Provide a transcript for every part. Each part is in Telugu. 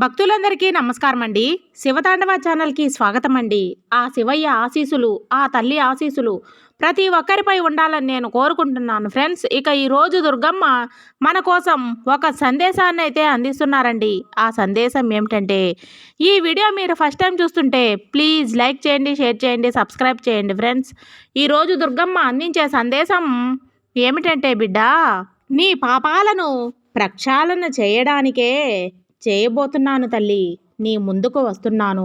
భక్తులందరికీ నమస్కారం అండి. శివతాండవ ఛానల్‌కి స్వాగతం అండి. ఆ శివయ్య ఆశీస్సులు, ఆ తల్లి ఆశీస్సులు ప్రతి ఒక్కరిపై ఉండాలని నేను కోరుకుంటున్నాను ఫ్రెండ్స్. ఇక ఈరోజు దుర్గమ్మ మన కోసం ఒక సందేశాన్నైతే అందిస్తున్నారండి. ఆ సందేశం ఏమిటంటే, ఈ వీడియో మీరు ఫస్ట్ టైం చూస్తుంటే ప్లీజ్ లైక్ చేయండి, షేర్ చేయండి, సబ్స్క్రైబ్ చేయండి ఫ్రెండ్స్. ఈరోజు దుర్గమ్మ అందించే సందేశం ఏమిటంటే, బిడ్డా, నీ పాపాలను ప్రక్షాళన చేయడానికే చేయబోతున్నాను తల్లి. నీ ముందుకు వస్తున్నాను.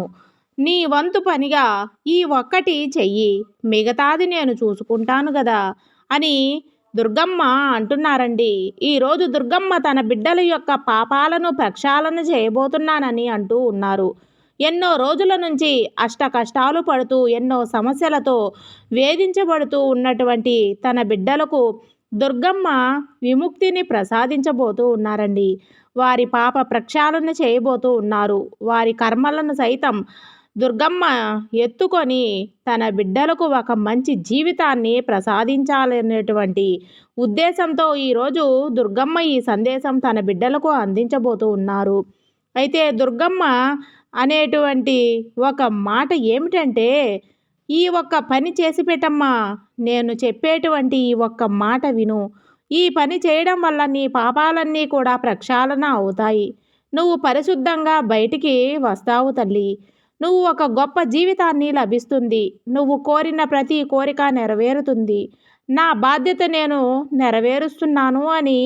నీ వంతు పనిగా ఈ ఒక్కటి చెయ్యి. మిగతాది నేను చూసుకుంటాను గదా అని దుర్గమ్మ అంటున్నారండి. ఈరోజు దుర్గమ్మ తన బిడ్డల యొక్క పాపాలను ప్రక్షాళన చేయబోతున్నానని అంటూ ఉన్నారు. ఎన్నో రోజుల నుంచి అష్ట కష్టాలు పడుతూ ఎన్నో సమస్యలతో వేధించబడుతూ ఉన్నటువంటి తన బిడ్డలకు దుర్గమ్మ విముక్తిని ప్రసాదించబోతూ ఉన్నారండి. వారి పాప ప్రక్షాళన చేయబోతూ ఉన్నారు. వారి కర్మలను సైతం దుర్గమ్మ ఎత్తుకొని తన బిడ్డలకు ఒక మంచి జీవితాన్ని ప్రసాదించాలనేటువంటి ఉద్దేశంతో ఈరోజు దుర్గమ్మ ఈ సందేశం తన బిడ్డలకు అందించబోతూ ఉన్నారు. అయితే దుర్గమ్మ అనేటువంటి ఒక మాట ఏమిటంటే, ఈ ఒక్క పని చేసి పెట్టమ్మా, నేను చెప్పేటువంటి ఈ ఒక్క మాట విను. ఈ పని చేయడం వల్ల నీ పాపాలన్నీ కూడా ప్రక్షాళన అవుతాయి. నువ్వు పరిశుద్ధంగా బయటికి వస్తావు తల్లి. నువ్వు ఒక గొప్ప జీవితాన్ని లభిస్తుంది. నువ్వు కోరిన ప్రతి కోరిక నెరవేరుతుంది. నా బాధ్యత నేను నెరవేరుస్తున్నాను అని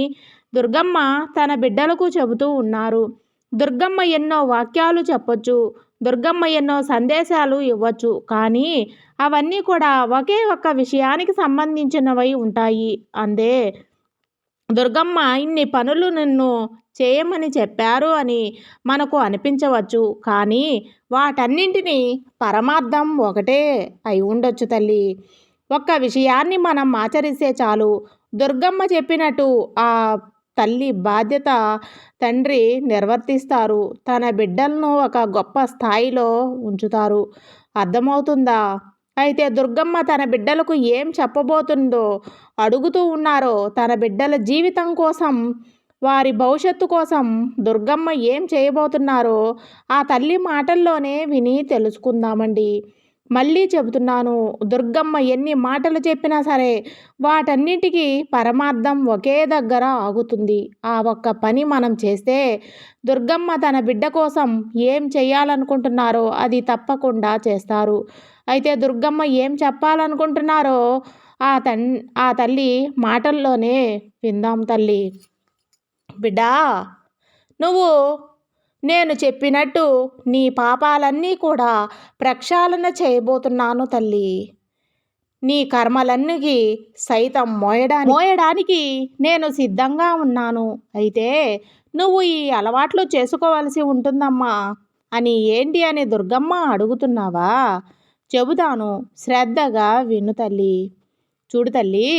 దుర్గమ్మ తన బిడ్డలకు చెబుతూ ఉన్నారు. దుర్గమ్మ ఎన్నో వాక్యాలు చెప్పొచ్చు. దుర్గమ్మ ఎన్నో సందేశాలు ఇవ్వచ్చు. కానీ అవన్నీ కూడా ఒకే ఒక్క విషయానికి సంబంధించినవై ఉంటాయి. అందే దుర్గమ్మ ఇన్ని పనులు నిన్ను చేయమని చెప్పారు అని మనకు అనిపించవచ్చు. కానీ వాటన్నింటినీ పరమార్థం ఒకటే అయి ఉండొచ్చు తల్లి. ఒక్క విషయాన్ని మనం ఆచరిస్తే చాలు. దుర్గమ్మ చెప్పినట్టు ఆ తల్లి బాధ్యత తండ్రి నిర్వర్తిస్తారు. తన బిడ్డలను ఒక గొప్ప స్థాయిలో ఉంచుతారు. అర్థమవుతుందా? అయితే దుర్గమ్మ తన బిడ్డలకు ఏం చెప్పబోతుందో అడుగుతూ ఉన్నారో, తన బిడ్డల జీవితం కోసం, వారి భవిష్యత్తు కోసం దుర్గమ్మ ఏం చేయబోతున్నారో ఆ తల్లి మాటల్లోనే విని తెలుసుకుందామండి. మళ్ళీ చెబుతున్నాను, దుర్గమ్మ ఎన్ని మాటలు చెప్పినా సరే వాటన్నిటికీ పరమార్థం ఒకే దగ్గర ఆగుతుంది. ఆ ఒక్క పని మనం చేస్తే దుర్గమ్మ తన బిడ్డ కోసం ఏం చేయాలనుకుంటున్నారో అది తప్పకుండా చేస్తారు. అయితే దుర్గమ్మ ఏం చెప్పాలనుకుంటున్నారో ఆ తల్లి మాటల్లోనే విందాం తల్లి. బిడ్డా, నువ్వు నేను చెప్పినట్టు నీ పాపాలన్నీ కూడా ప్రక్షాళన చేయబోతున్నాను తల్లి. నీ కర్మలన్నీ సైతం మోయడానికి నేను సిద్ధంగా ఉన్నాను. అయితే నువ్వు ఈ అలవాట్లు చేసుకోవలసి ఉంటుందమ్మా అని. ఏంటి అని దుర్గమ్మ అడుగుతున్నావా? చెబుతాను, శ్రద్ధగా విను తల్లి. చూడు తల్లి,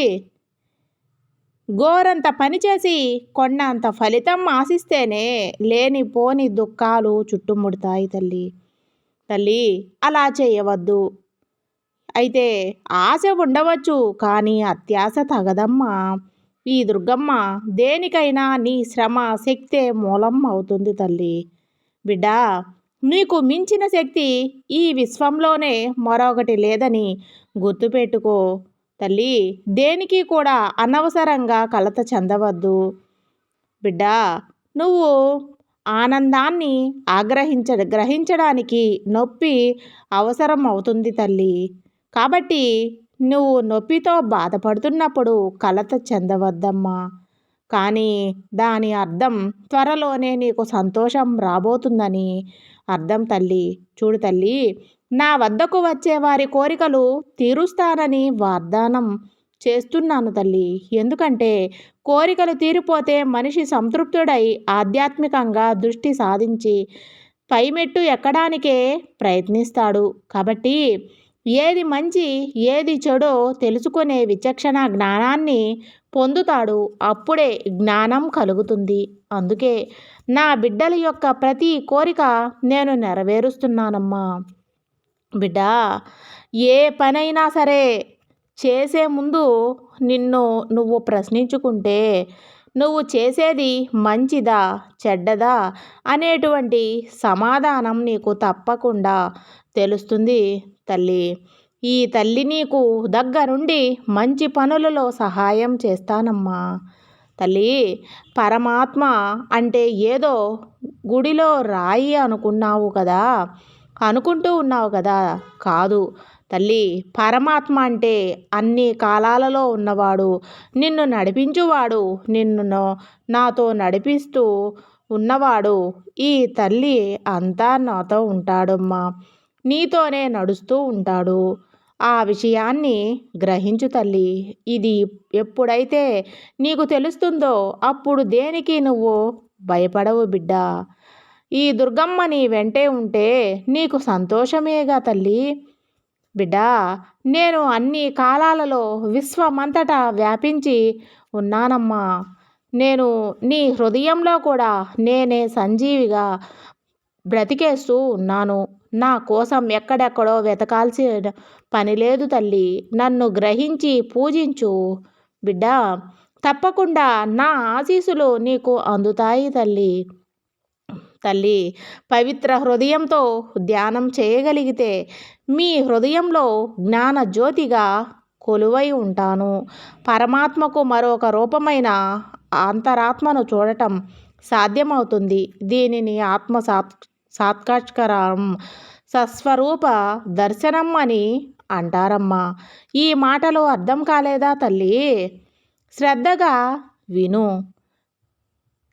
గోరంత పనిచేసి కొండంత ఫలితం ఆశిస్తేనే లేనిపోని దుఃఖాలు చుట్టుముడతాయి తల్లి. తల్లి, అలా చేయవద్దు. అయితే ఆశ ఉండవచ్చు, కానీ అత్యాశ తగదమ్మా. ఈ దుర్గమ్మ దేనికైనా నీ శ్రమ శక్తే మూలం అవుతుంది తల్లి. బిడ్డా, నీకు మించిన శక్తి ఈ విశ్వంలోనే మరొకటి లేదని గుర్తుపెట్టుకో తల్లి. దేనికి కూడా అనవసరంగా కలత చెందవద్దు. బిడ్డా, నువ్వు ఆనందాన్ని గ్రహించడానికి నొప్పి అవసరం అవుతుంది తల్లి. కాబట్టి నువ్వు నొప్పితో బాధపడుతున్నప్పుడు కలత చెందవద్దమ్మా. కానీ దాని అర్థం త్వరలోనే నీకు సంతోషం రాబోతుందని అర్థం తల్లి. చూడు తల్లి, నా వద్దకు వచ్చే వారి కోరికలు తీరుస్తానని వాగ్దానం చేస్తున్నాను తల్లి. ఎందుకంటే కోరికలు తీరిపోతే మనిషి సంతృప్తుడై ఆధ్యాత్మికంగా దృష్టి సాధించి పైమెట్టు ఎక్కడానికే ప్రయత్నిస్తాడు. కాబట్టి ఏది మంచి ఏది చెడో తెలుసుకునే విచక్షణ జ్ఞానాన్ని పొందుతాడు. అప్పుడే జ్ఞానం కలుగుతుంది. అందుకే నా బిడ్డల యొక్క ప్రతి కోరిక నేను నెరవేరుస్తున్నానమ్మా. బిడ్డా, ఏ పనైనా సరే చేసే ముందు నిన్ను నువ్వు ప్రశ్నించుకుంటే నువ్వు చేసేది మంచిదా చెడ్డదా అనేటువంటి సమాధానం నీకు తప్పకుండా తెలుస్తుంది తల్లి. ఈ తల్లి నీకు దగ్గరుండి మంచి పనులలో సహాయం చేస్తానమ్మా. తల్లి, పరమాత్మ అంటే ఏదో గుడిలో రాయి అనుకున్నావు కదా, అనుకుంటూ ఉన్నావు కదా. కాదు తల్లి, పరమాత్మ అంటే అన్ని కాలాలలో ఉన్నవాడు, నిన్ను నడిపించువాడు, నిన్ను నాతో నడిపిస్తూ ఉన్నవాడు. ఈ తల్లి అంతా నాతో ఉంటాడమ్మా, నీతోనే నడుస్తూ ఉంటాడు. ఆ విషయాన్ని గ్రహించు తల్లి. ఇది ఎప్పుడైతే నీకు తెలుస్తుందో అప్పుడు దేనికి నువ్వు భయపడవు బిడ్డ. ఈ దుర్గమ్మ నీ వెంటే ఉంటే నీకు సంతోషమేగా తల్లి. బిడ్డా, నేను అన్ని కాలాలలో విశ్వమంతటా వ్యాపించి ఉన్నానమ్మా. నేను నీ హృదయంలో కూడా నేనే సంజీవిగా బ్రతికేస్తూ ఉన్నాను. నా కోసం ఎక్కడెక్కడో వెతకాల్సిన పని లేదు తల్లి. నన్ను గ్రహించి పూజించు బిడ్డా. తప్పకుండా నా ఆశీస్సులు నీకు అందుతాయి తల్లి. తల్లి, పవిత్ర హృదయంతో ధ్యానం చేయగలిగితే మీ హృదయంలో జ్ఞాన జ్యోతిగా కొలువై ఉంటాను. పరమాత్మకు మరొక రూపమైన అంతరాత్మను చూడటం సాధ్యమవుతుంది. దీనిని సాక్షాత్కారం, సస్వరూప దర్శనం అని అంటారమ్మా. ఈ మాటలు అర్థం కాలేదా తల్లి? శ్రద్ధగా విను.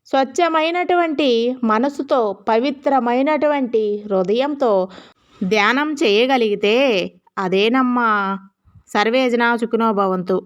స్వచ్ఛమైనటువంటి మనసుతో, పవిత్రమైనటువంటి హృదయంతో ధ్యానం చేయగలిగితే అదేనమ్మా. సర్వే జనా సుఖినో భవంతు.